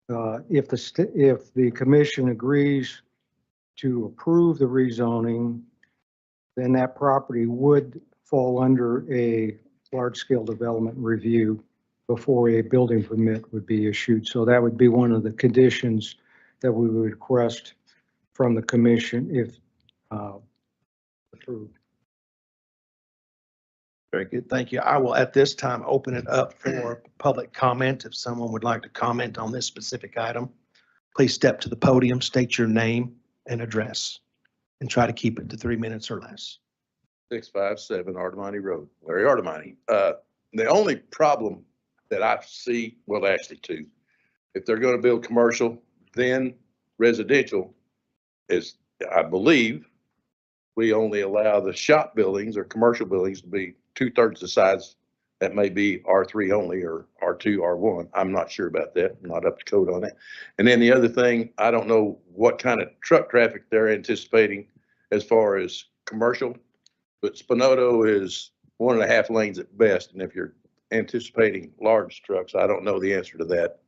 if the commission agrees to approve the rezoning, then that property would fall under a large-scale development review before a building permit would be issued. So that would be one of the conditions that we would request from the commission if approved. Very good. Thank you. I will at this time open it up for public comment. If someone would like to comment on this specific item, please step to the podium, state your name and address, and try to keep it to 3 minutes or less. 657 Artemani Road, Larry Artemani. The only problem that I see, well, actually two, if they're going to build commercial, then residential is, I believe, we only allow the shop buildings or commercial buildings to be 2/3 the size that may be R3 only or R2, R1. I'm not sure about that. I'm not up to code on that. And then the other thing, I don't know what kind of truck traffic they're anticipating as far as commercial, but Spinoto is 1.5 lanes at best. And if you're anticipating large trucks, I don't know the answer to that.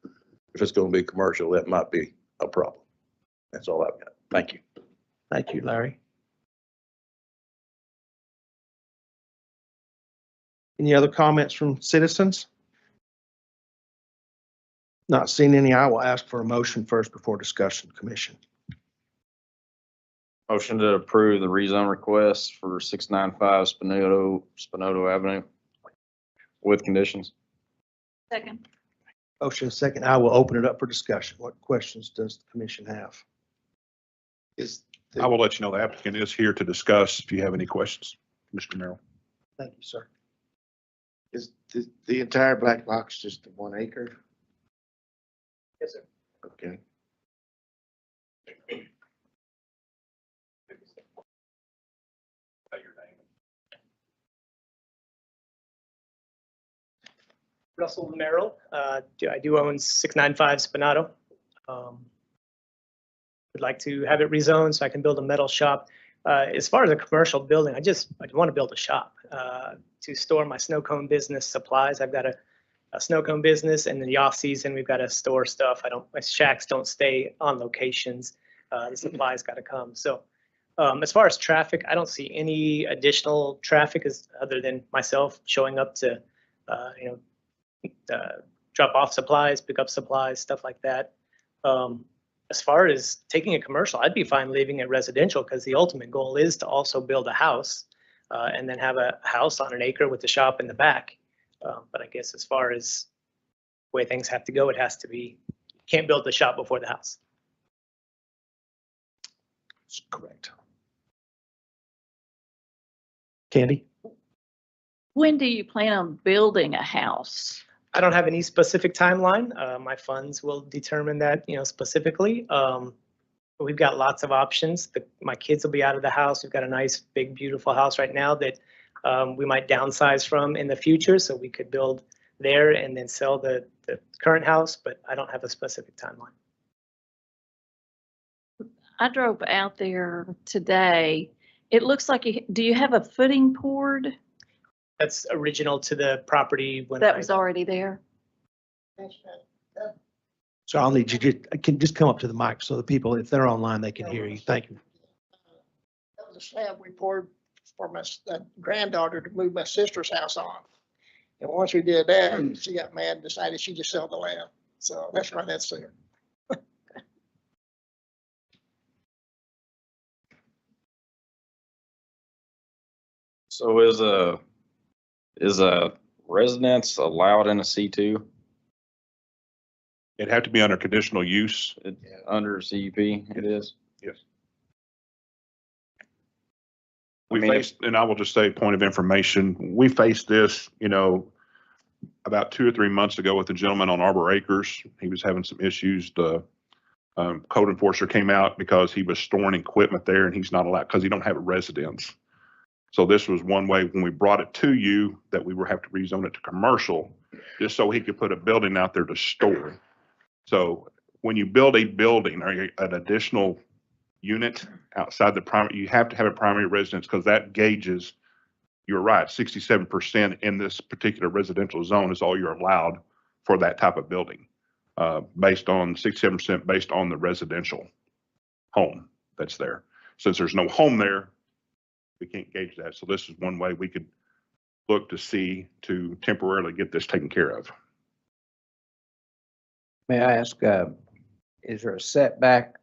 If it's going to be commercial, that might be a problem. That's all I've got. Thank you. Thank you, Larry. Any other comments from citizens? Not seeing any, I will ask for a motion first before discussion, commission. Motion to approve the rezone request for 695 Spinoto Avenue with conditions. Second. Motion second. I will open it up for discussion. What questions does the commission have? I will let you know the applicant is here to discuss if you have any questions, Mr. Merrill. Thank you, sir. Is the entire black box just the 1 acre? Yes, sir. Okay. Russell Merrill. I do own 695 Spinato. Would like to have it rezoned so I can build a metal shop. As far as a commercial building, I want to build a shop to store my snow cone business supplies. I've got a snow cone business, and in the off season, we've got to store stuff. My shacks don't stay on locations. The supplies got to come. So as far as traffic, I don't see any additional traffic other than myself showing up to, drop off supplies, pick up supplies, stuff like that. As far as taking a commercial, I'd be fine leaving it residential because the ultimate goal is to also build a house and then have a house on an acre with the shop in the back. But I guess as far as the way things have to go, it has to be, you can't build the shop before the house. That's correct. Candy? When do you plan on building a house? I don't have any specific timeline. My funds will determine that, specifically. We've got lots of options. My kids will be out of the house. We've got a nice, big, beautiful house right now that we might downsize from in the future. So we could build there and then sell the current house, but I don't have a specific timeline. I drove out there today. It looks like do you have a footing poured? That's original to the property when That was already there? So I'll need you to just come up to the mic so the people, if they're online, they can hear you. Thank you. That was a slab we poured for my granddaughter to move my sister's house on. And once we did that, she got mad and decided she just sell the land. So that's why that's there. So is a residence allowed in a C2? It'd have to be under conditional use. Under CUP, it is? Yes. And I will just say, point of information, we faced this, about 2 or 3 months ago with a gentleman on Arbor Acres. He was having some issues. The code enforcer came out because he was storing equipment there and he's not allowed because he don't have a residence. So this was one way when we brought it to you that we would have to rezone it to commercial just so he could put a building out there to store. So when you build a building or an additional unit outside the primary, you have to have a primary residence because that gauges, you're right, 67% in this particular residential zone is all you're allowed for that type of building. based on 67% based on the residential home that's there. Since there's no home there, we can't gauge that. So this is one way we could look to see to temporarily get this taken care of. May I ask, is there a setback?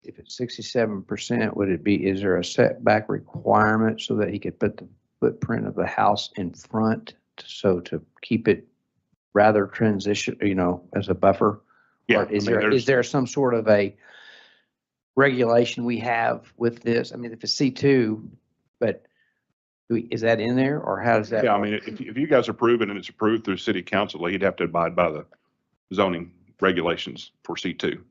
If it's 67%, is there a setback requirement so that he could put the footprint of the house in front? So to keep it rather transition, as a buffer? Yeah. Or is there some sort of a regulation we have with this? I mean, if it's C2, but is that in there or how does that? Yeah, I work? mean, if you guys approve it and it's approved through city council, you'd have to abide by the zoning regulations for C2.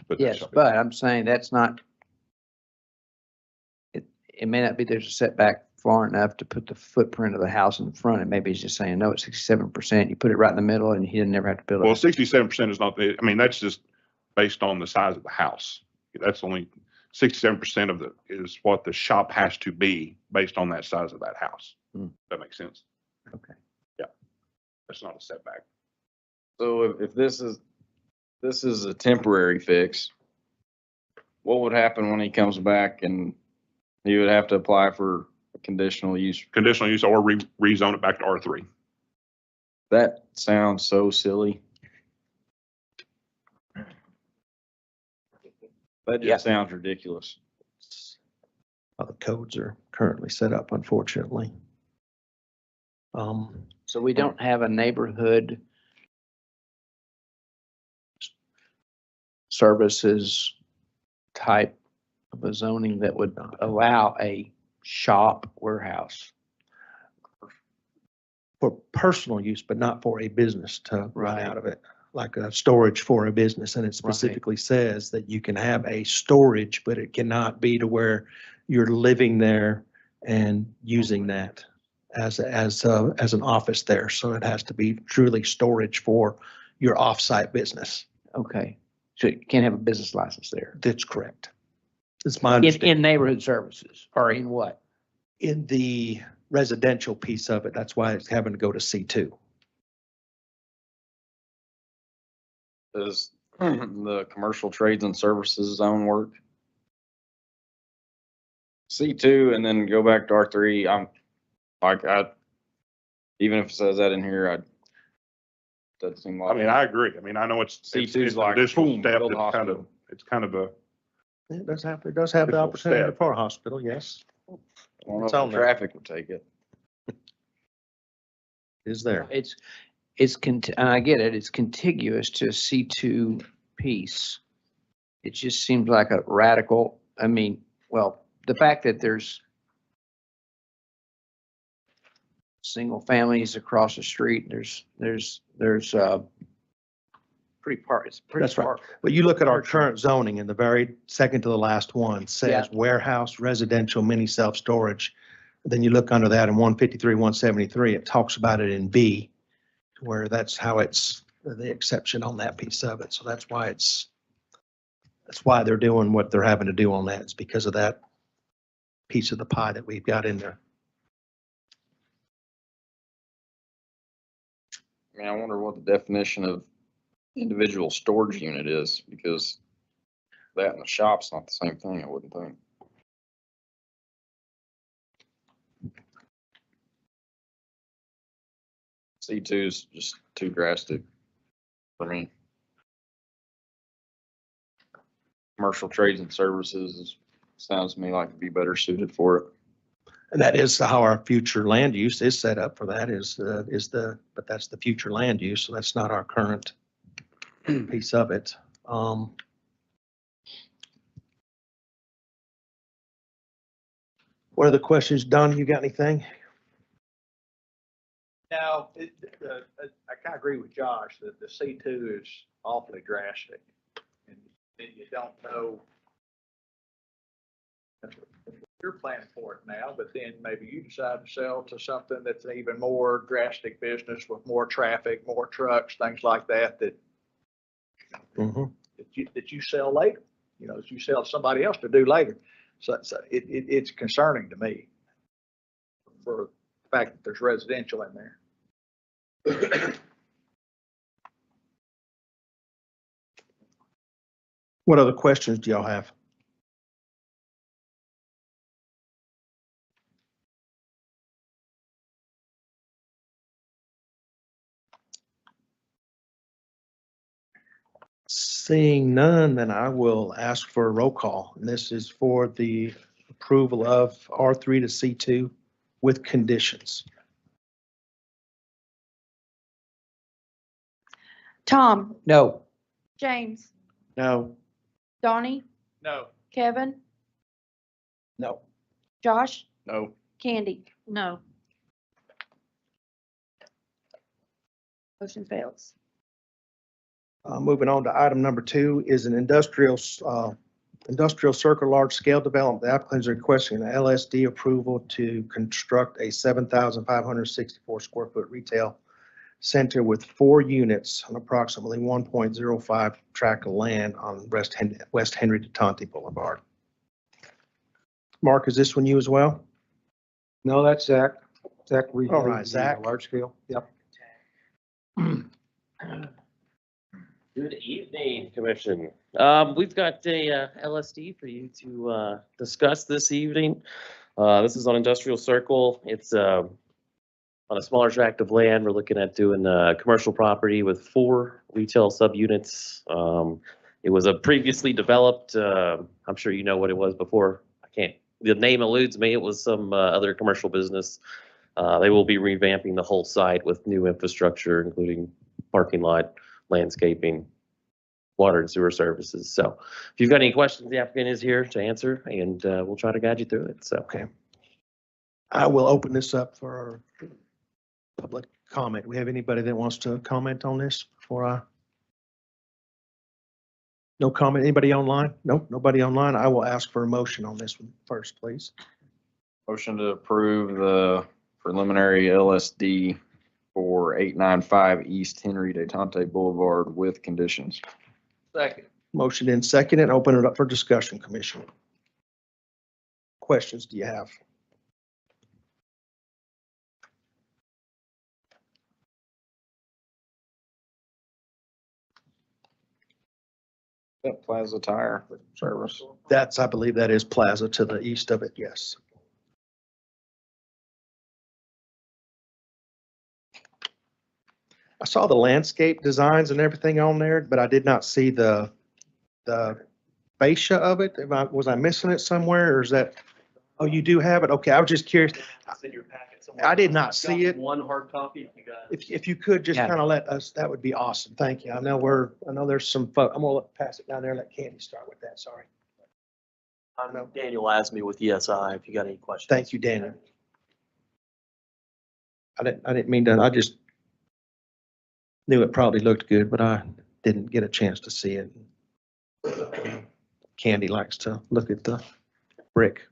But Yes, but I'm saying that's not, it may not be there's a setback far enough to put the footprint of the house in front. And maybe he's just saying, no, it's 67%. You put it right in the middle and he didn't never have to build it. Well, 67% is not, I mean, that's just based on the size of the house. That's only 67% of is what the shop has to be based on that size of that house. That makes sense? Okay. Yeah. That's not a setback. So if this is a temporary fix, what would happen when he comes back and he would have to apply for a conditional use? Conditional use or rezone it back to R3. That sounds so silly. That Yeah. just sounds ridiculous. How the codes are currently set up, unfortunately. So we don't have a neighborhood services type of a zoning that would allow a shop warehouse. For personal use, but not for a business to run Right. out of it, like a storage for a business. And it specifically says that you can have a storage, but it cannot be to where you're living there and using that as an office there. So it has to be truly storage for your off-site business. Okay. So you can't have a business license there. That's correct. It's my In understanding. neighborhood services or in what? In the residential piece of it, that's why it's having to go to C2. Does the commercial trades and services zone work? C2 and then go back to R3. Even if it says that in here, doesn't seem like. I mean, I agree. I mean, I know it's C2's an like, additional boom, step. build a It's kind of a, It does have the Additional opportunity step. for a hospital, yes, I don't know It's if on the there. traffic would take it. is there. And I get it, it's contiguous to a C2 piece. It just seems like a radical, the fact that there's single families across the street, it's pretty That's right. far. But you look at our current zoning and the very second to the last one says Yeah. warehouse, residential, mini self-storage. Then you look under that in 153, 173, it talks about it in B, where that's how it's the exception on that piece of it. So that's why they're doing what they're having to do on that. It's because of that piece of the pie that we've got in there. I mean, I wonder what the definition of individual storage unit is, because that and the shop's not the same thing, I wouldn't think. C2 is just too drastic for me. Commercial trades and services sounds to me like it'd be better suited for it. And that is how our future land use is set up for that but that's the future land use. So that's not our current piece of it. What are the questions? Don, you got anything? Now, I kind of agree with Josh that the C2 is awfully drastic. And then you don't know. You're planning for it now, but then maybe you decide to sell to something that's an even more drastic business with more traffic, more trucks, things like that, that you sell later, that you sell to somebody else to do later. So it's concerning to me for the fact that there's residential in there. What other questions do y'all have? Seeing none, then I will ask for a roll call. And this is for the approval of R3 to C2 with conditions. Tom, No. James, No, Donnie, No. Kevin, No. Josh, No. Candy. No. Motion fails. Moving on to item number 2 is an industrial circle large-scale development. The applicant is requesting an LSD approval to construct a 7,564 square foot retail center with 4 units on approximately 1.05 tract of land on West Henry to Tonti Boulevard. Mark, is this one you as well? No, that's Zach. Zach. All right, Zach. Large scale. Yep. Good evening, Commission. We've got a LSD for you to discuss this evening. This is on Industrial Circle. It's on a smaller tract of land. We're looking at doing a commercial property with 4 retail subunits. It was a previously developed, I'm sure you know what it was before. The name eludes me. It was some other commercial business. They will be revamping the whole site with new infrastructure, including parking lot, landscaping, water and sewer services. So if you've got any questions, the applicant is here to answer, and we'll try to guide you through it. So, Okay. I will open this up for public comment. We have anybody that wants to comment on this before I? No comment. Anybody online? Nope, nobody online. I will ask for a motion on this one first, please. Motion to approve the preliminary LSD for 895 East Henry de Tonte Boulevard with conditions. Second. Motion in second and open it up for discussion, Commission. Questions do you have? That Plaza Tire Service. That's, I believe that is Plaza to the east of it, yes. I saw the landscape designs and everything on there, but I did not see the fascia of it. Was I missing it somewhere or is that? Oh, you do have it? Okay, I was just curious. it's in your packet somewhere. I did not see it. One hard copy if you got it. If you could just Yeah. kind of let us, that would be awesome. Thank you. I know there's some, I'm gonna pass it down there and let Candy start with that. Sorry. I know. Daniel asked me with ESI if you got any questions. Thank you, Daniel. I didn't mean to, I just knew it probably looked good, but I didn't get a chance to see it. Candy likes to look at the brick.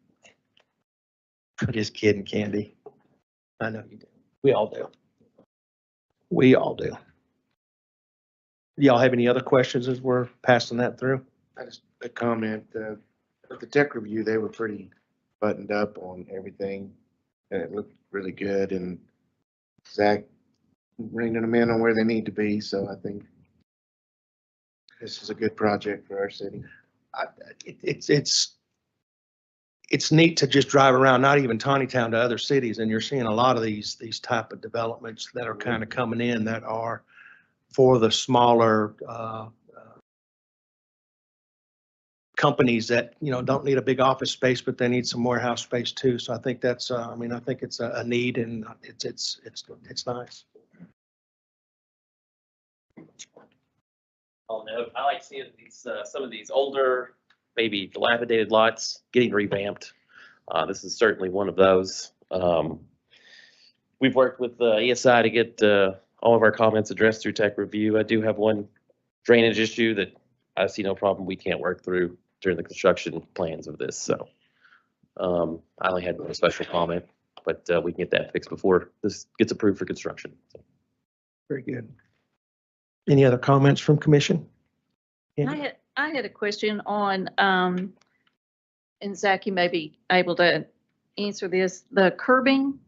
Just kidding, Candy. I know you do. We all do. We all do. Y'all have any other questions as we're passing that through? I just, a comment, with the tech review, they were pretty buttoned up on everything. And it looked really good and Zach bringing them in on where they need to be. So I think this is a good project for our city. It's neat to just drive around, not even Tontitown, to other cities, and you're seeing a lot of these type of developments that are kind of coming in that are for the smaller companies that, don't need a big office space, but they need some warehouse space too. So I think that's, I think it's a need and it's nice. I'll note, I like seeing these, some of these older, maybe dilapidated lots getting revamped. This is certainly one of those. We've worked with ESI to get all of our comments addressed through tech review. I do have one drainage issue that I see no problem we can't work through during the construction plans of this. So I only had one special comment, but we can get that fixed before this gets approved for construction. So. Very good. Any other comments from commission? I had a question on, and Zach, you may be able to answer this, the curbing.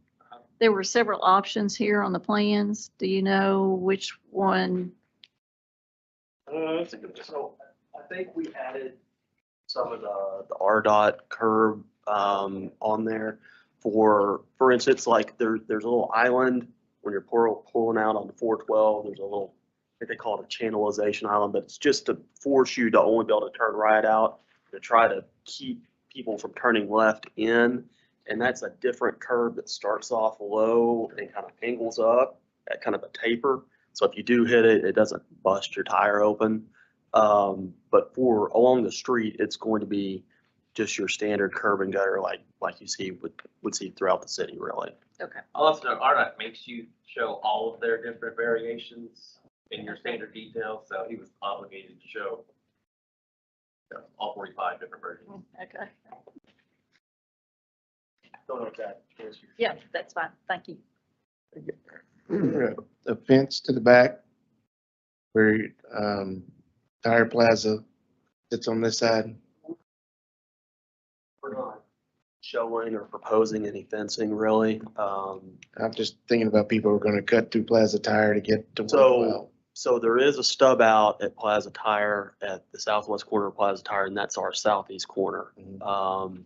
There were several options here on the plans. Do you know which one? So I think we added some of the RDOT curb on there for instance, like there's a little island when you're pulling out on the 412, there's a little, I think they call it a channelization island, but it's just to force you to only be able to turn right out, to try to keep people from turning left in. And that's a different curve that starts off low and kind of angles up at kind of a taper. So if you do hit it, it doesn't bust your tire open. But for along the street, it's going to be just your standard curb and gutter like you see would see throughout the city, really. Okay. I'll also know RDOT makes you show all of their different variations in your standard details, so he was obligated to show all 45 different versions. Okay. Don't know if that answers your Yeah, that's fine. Thank you. A fence to the back where, Tire Plaza sits on this side. We're not showing or proposing any fencing, really. I'm just thinking about people who are gonna cut through Plaza Tire to get to So- Woodwell. So there is a stub out at Plaza Tire at the southwest corner of Plaza Tire, and that's our southeast corner. Mhm.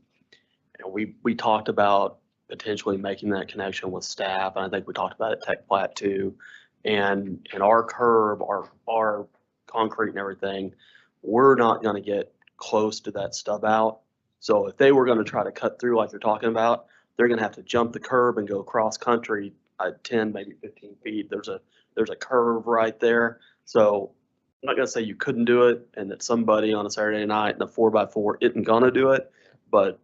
And we talked about potentially making that connection with staff, and I think we talked about it at Tech Plat too. And our curb, our concrete and everything, we're not gonna get close to that stub out. So if they were gonna try to cut through like you're talking about, they're gonna have to jump the curb and go cross country at 10, maybe 15 feet. There's a curve right there. So I'm not gonna say you couldn't do it and that somebody on a Saturday night in a 4x4 isn't gonna do it, but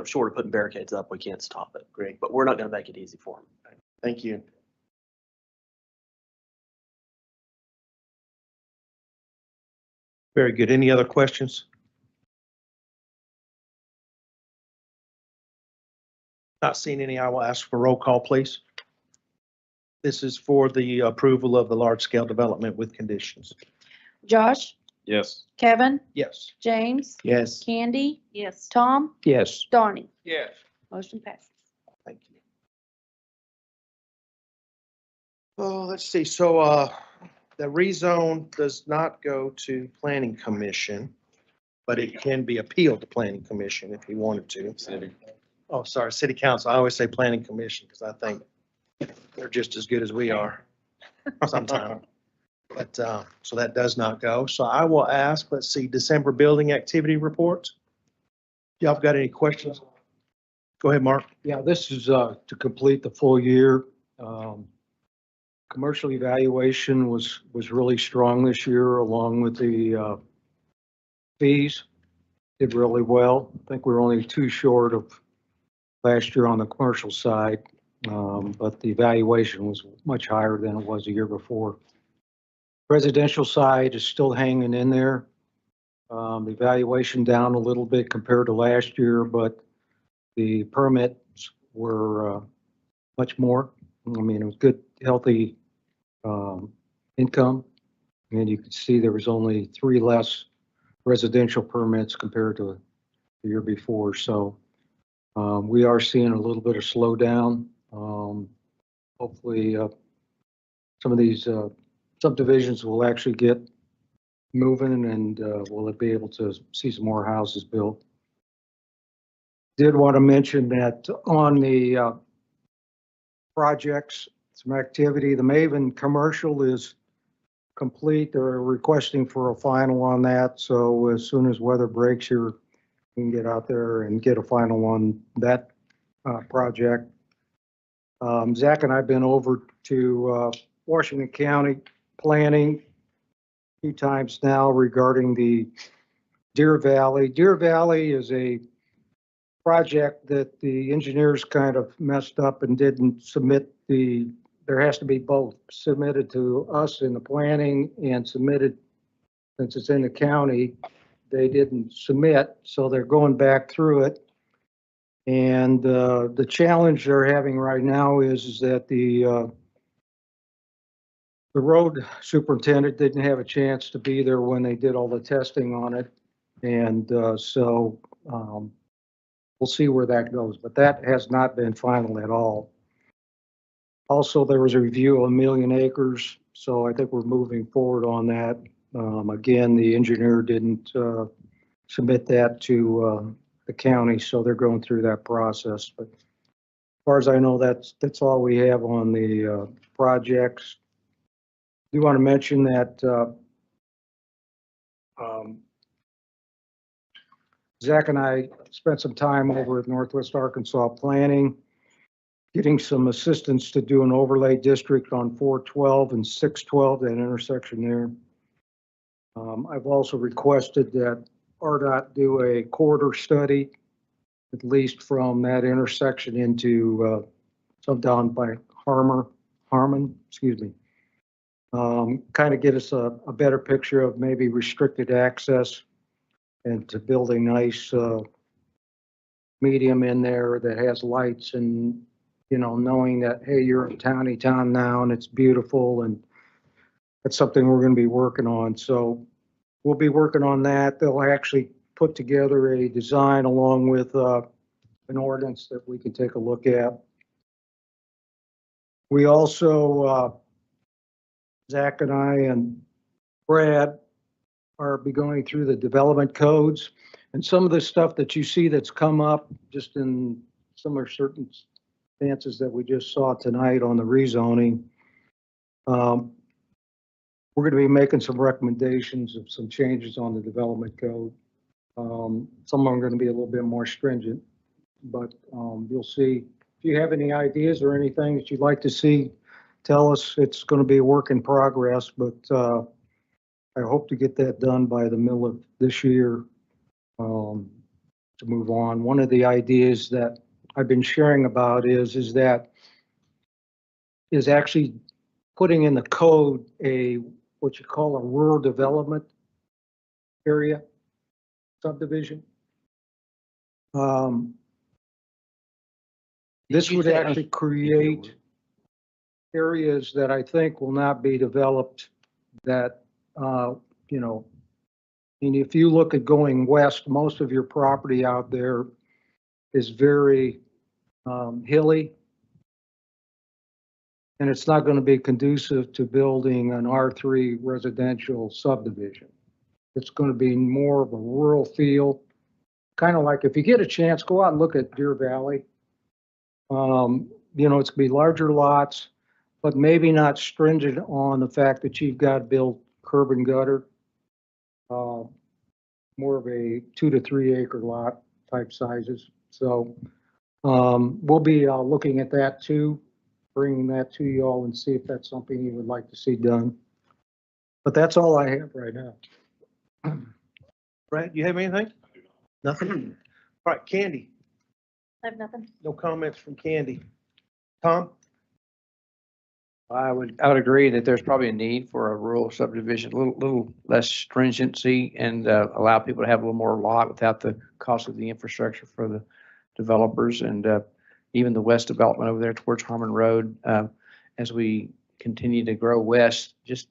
short of putting barricades up, we can't stop it. Great, But we're not gonna make it easy for them. thank you. Very good. Any other questions? Not seeing any, I will ask for roll call, please. This is for the approval of the large-scale development with conditions. Josh, Yes. Kevin, Yes. James, Yes, Candy, Yes. Tom, Yes. Donnie. Yes. Motion passes. Thank you. Oh, let's see. So, the rezone does not go to planning commission, but it can be appealed to planning commission if you wanted to. City. Oh, sorry, city council. I always say planning commission because I think they're just as good as we are sometimes. But, so that does not go. So I will ask, let's see, December building activity reports. Y'all got any questions? Go ahead, Mark. Yeah, this is to complete the full year. Commercial evaluation was really strong this year, along with the fees. Did really well. I think we're only two short of last year on the commercial side, but the evaluation was much higher than it was the year before. Residential side is still hanging in there. Evaluation down a little bit compared to last year, but the permits were much more. I mean, it was good, healthy income. And you could see there was only 3 less residential permits compared to the year before. So we are seeing a little bit of slowdown. Hopefully some of these subdivisions will actually get moving and we'll be able to see some more houses built. Did want to mention that on the projects, some activity, the Maven commercial is complete. They're requesting for a final on that. So as soon as weather breaks here, we can get out there and get a final on that project. Zach and I have been over to Washington County planning a few times now regarding the Deer Valley. Deer Valley is a project that the engineers kind of messed up and didn't submit there has to be both submitted to us in the planning and submitted, since it's in the county, they didn't submit, so they're going back through it. And the challenge they're having right now is that the road superintendent didn't have a chance to be there when they did all the testing on it. And so we'll see where that goes, but that has not been final at all. Also, there was a review of 1 million acres, so I think we're moving forward on that. Again, the engineer didn't submit that to the county, so they're going through that process. But as far as I know, that's all we have on the projects. Do want to mention that Zach and I spent some time over at Northwest Arkansas Planning, getting some assistance to do an overlay district on 412 and 612, that intersection there. I've also requested that RDOT do a corridor study, at least from that intersection into some down by Harmon, excuse me. Kind of get us a better picture of maybe restricted access and to build a nice medium in there that has lights and, you know, knowing that, hey, you're in Tontitown now and it's beautiful, and that's something we're going to be working on. So we'll be working on that. They'll actually put together a design along with an ordinance that we can take a look at. We also, Zach and I and Brad are be going through the development codes, and some of the stuff that you see that's come up just in similar circumstances that we just saw tonight on the rezoning. We're going to be making some recommendations of some changes on the development code. Some of them are going to be a little bit more stringent, but you'll see. If you have any ideas or anything that you'd like to see, tell us. It's going to be a work in progress, but I hope to get that done by the middle of this year to move on. One of the ideas that I've been sharing about is actually putting in the code what you call a rural development area subdivision. This would actually create areas that I think will not be developed that, you know, and if you look at going west, most of your property out there is very hilly. And it's not going to be conducive to building an R3 residential subdivision. It's going to be more of a rural feel, kind of like if you get a chance, go out and look at Deer Valley. You know, it's going to be larger lots, but maybe not stringent on the fact that you've got to build curb and gutter. More of a 2 to 3 acre lot type sizes. So we'll be looking at that too, bringing that to you all and see if that's something you would like to see done. But that's all I have right now. Brad, you have anything? Nothing? All right, Candy. I have nothing. No comments from Candy. Tom? I would agree that there's probably a need for a rural subdivision, a little less stringency, and allow people to have a little more lot without the cost of the infrastructure for the developers, and even the west development over there towards Harmon Road. As we continue to grow west, just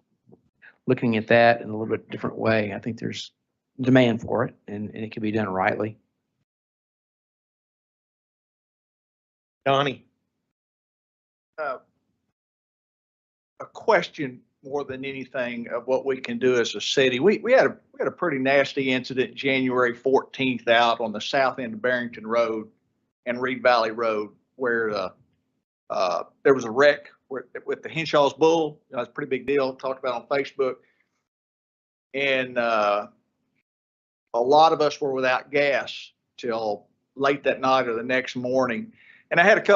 looking at that in a little bit different way, I think there's demand for it, and it can be done rightly. Donnie? A question more than anything of what we can do as a city. We had a pretty nasty incident January 14th out on the south end of Barrington Road and Reed Valley Road where there was a wreck with the Henshaw's bull. You know, it's a pretty big deal. Talked about on Facebook. And a lot of us were without gas till late that night or the next morning. And I had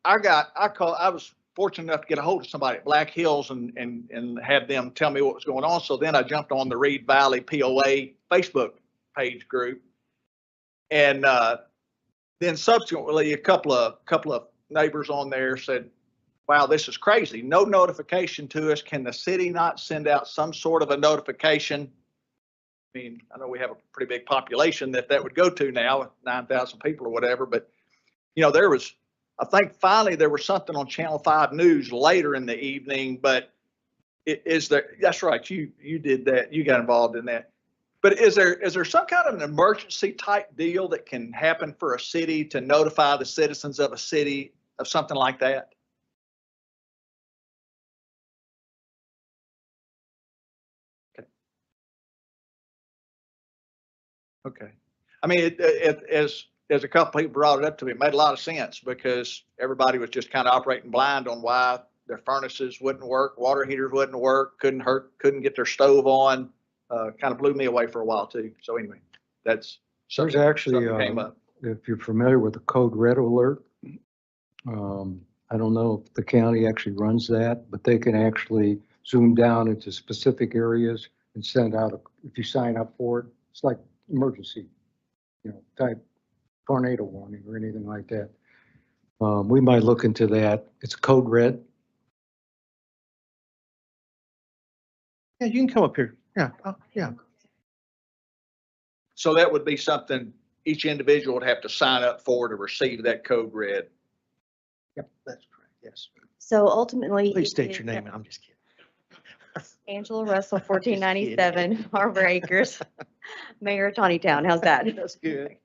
I was fortunate enough to get a hold of somebody at Black Hills and have them tell me what was going on. So then I jumped on the Reed Valley POA Facebook page group. And then subsequently a couple of neighbors on there said, wow, this is crazy. No notification to us. Can the city not send out some sort of a notification? I mean, I know we have a pretty big population that would go to now, 9,000 people or whatever, but you know, I think finally there was something on Channel 5 News later in the evening, but that's right, you did that, you got involved in that. But is there some kind of an emergency type deal that can happen for a city to notify the citizens of a city of something like that? Okay. I mean, as a couple people brought it up to me, it made a lot of sense because everybody was just kind of operating blind on why their furnaces wouldn't work, water heaters wouldn't work, couldn't get their stove on. Kind of blew me away for a while too. So anyway, that's There's something, actually, something came up. if you're familiar with the code red alert, I don't know if the county actually runs that, but they can actually zoom down into specific areas and send out, if you sign up for it, it's like emergency, type tornado warning or anything like that. We might look into that. It's code red. Yeah, you can come up here. Yeah, yeah. So that would be something each individual would have to sign up for to receive that code red. Yep, that's correct. Yes. So ultimately. Please state your name. I'm just kidding. Angela Russell, 1497 Harbor Acres, Mayor of Tontitown. How's that? That's good.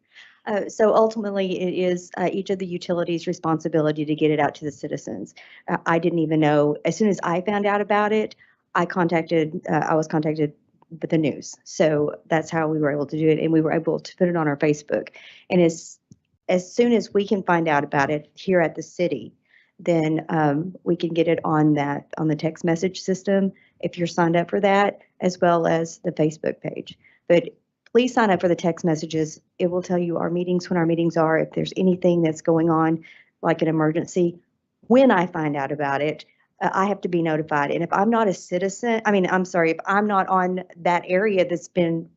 So ultimately, it is each of the utilities' responsibility to get it out to the citizens. I didn't even know, as soon as I found out about it, I was contacted with the news. So that's how we were able to do it. And we were able to put it on our Facebook. And as soon as we can find out about it here at the city, then we can get it on the text message system if you're signed up for that, as well as the Facebook page. But please sign up for the text messages. It will tell you our meetings, when our meetings are, if there's anything that's going on, like an emergency. When I find out about it, I have to be notified. And if I'm not a citizen, if I'm not on that area that's been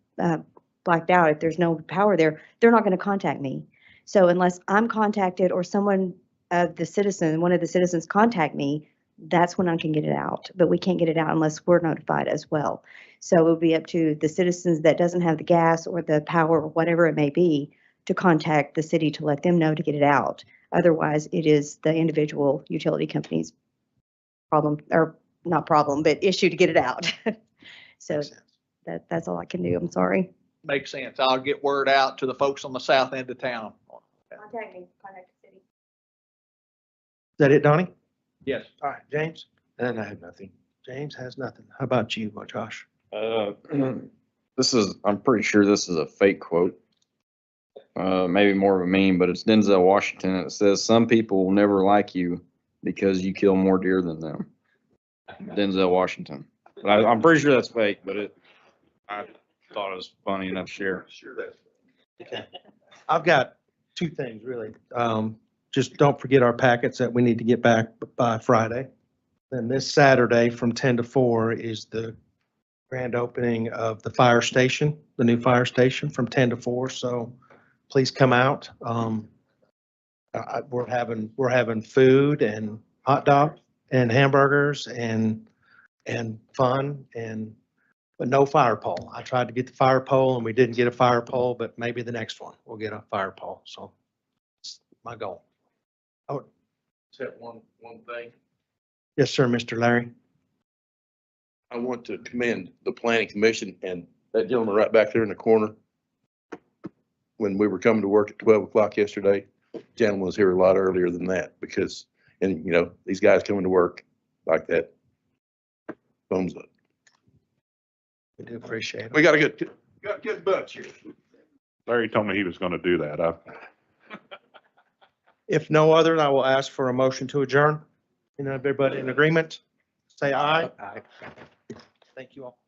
blacked out, if there's no power there, they're not going to contact me. So unless I'm contacted or one of the citizens contact me, that's when I can get it out. But we can't get it out unless we're notified as well. So it would be up to the citizens that doesn't have the gas or the power or whatever it may be to contact the city to let them know to get it out. Otherwise, it is the individual utility company's problem, or not problem, but issue to get it out. So that's all I can do. I'm sorry. Makes sense. I'll get word out to the folks on the south end of town. Contact me, contact the city. Is that it, Donnie? Yes. All right, James? And I have nothing. James has nothing. How about you, Josh? I'm pretty sure this is a fake quote. Maybe more of a meme, but it's Denzel Washington. It says, "Some people will never like you because you kill more deer than them." Denzel Washington. But I'm pretty sure that's fake, but I thought it was funny enough to share. Sure that's. Okay. I've got two things really. Just don't forget our packets that we need to get back by Friday. Then this Saturday from 10 to 4 is the grand opening of the fire station, the new fire station from 10 to 4. So please come out. We're having food and hot dog and hamburgers and fun but no fire pole. I tried to get the fire pole and we didn't get a fire pole, but maybe the next one we'll get a fire pole. So it's my goal. Oh, Except one thing. yes, sir, Mr. Larry. I want to commend the planning commission and that gentleman right back there in the corner. When we were coming to work at 12 o'clock yesterday, gentleman was here a lot earlier than that because, these guys coming to work like that. Thumbs up. We do appreciate it. We got a good bunch here. Larry told me he was going to do that. If no other, I will ask for a motion to adjourn. Everybody in agreement? Say aye. Aye. Thank you all.